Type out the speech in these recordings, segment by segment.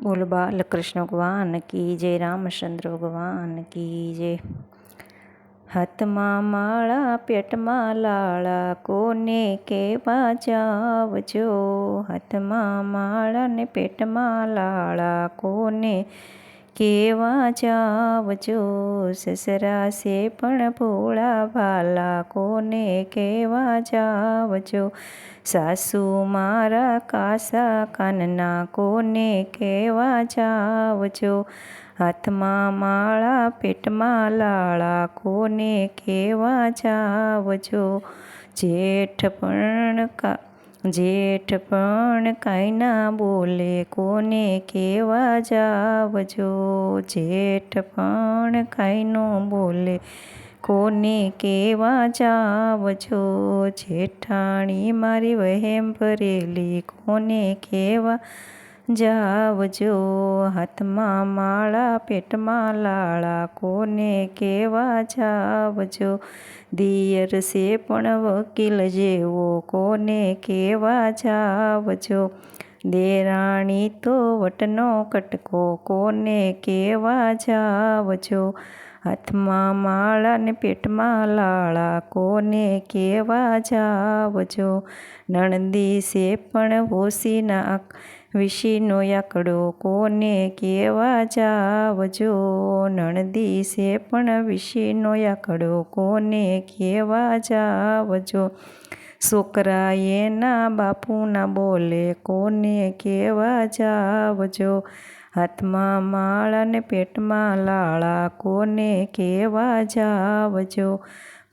બોલ બાલકૃષ્ણ ભગવાન કી જય, રામચંદ્ર ભગવાન કી જય। હાથમાં માળા પેટમાં લાળા કોને કેવા જાવજો, હાથમાં માળા ને પેટમાં લાળા કોને કેવા જાવજો, સસરા છે પણ ભોળા ભાલા કોને કેવા જાવજો, સાસુ મારા કાસા કાનના કોને કેવા જાવજો, હાથમાં માળા પેટમાં લાળા કોને કેવા જાવજો, જેઠ પણ કાંઈ ના બોલે કોને કેવા જાવજો, જેઠ પણ કાંઈ ન બોલે કોને કેવા જાવજો, જેઠાણી મારી વહેમ ભરેલી કોને કેવા જાવજો, હાથમાં માળા પેટમાં લાળા કોને કેવા જાવજો, દિયર છે પણ વકીલ જેવો કોને કેવા જાવજો, દેરાણી તો વટનો કટકો કોને કેવા જાવજો, હાથમાં માળા ને પેટમાં લાળા કોને કેવા જાવજો, નણંદી છે પણ હોશીના વિશીનો આંકડો કોને કેવા જાવજો, નણંદી છે પણ વિશીનો આંકડો કોને કેવા જાવજો, છોકરા એના બાપુના બોલે કોને કેવા જાવજો, હાથમાં માળા ને પેટમાં લાળા કોને કેવા જાવજો,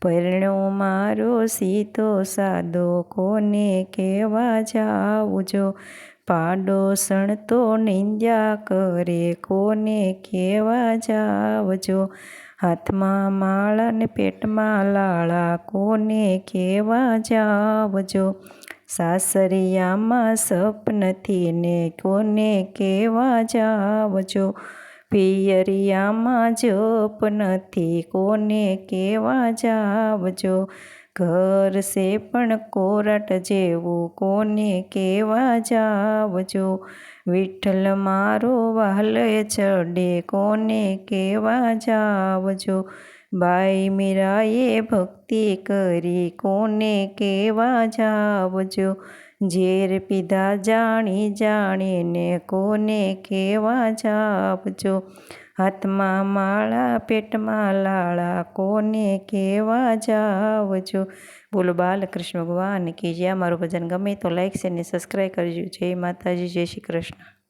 પરણો મારો સીધો સાદો કોને કેવા જાવજો, પાડોશણ તો નિંદ્યા કરે કોને કેવા જાવજો, હાથમાં માળા ને પેટમાં લાળા કોને કેવા જાવજો, સાસરિયામાં સપ નથી ને કોને કેવા જાવજો, પિયરિયામાં જપ નથી કોને કેવા જાવજો, ઘર છે પણ કોરટ જેવું કોને કેવા જાવજો, વિઠ્ઠલ મારો વાલય ચડે કોને કેવા જાવજો, બાઈ મીરાએ ભક્તિ કરી કોને કેવા જાવજો, ઝેર પીધા જાણી જાણીને કોને કેવા જાવજો, હાથમાં માળા પેટમાં લાળા કોને કેવા જાવજો। બોલો બાલકૃષ્ણ ભગવાન કી જય। મારું ભજન ગમે તો લાઈક છે ને સબસ્ક્રાઈબ કરજો। જય માતાજી, જય શ્રી કૃષ્ણ।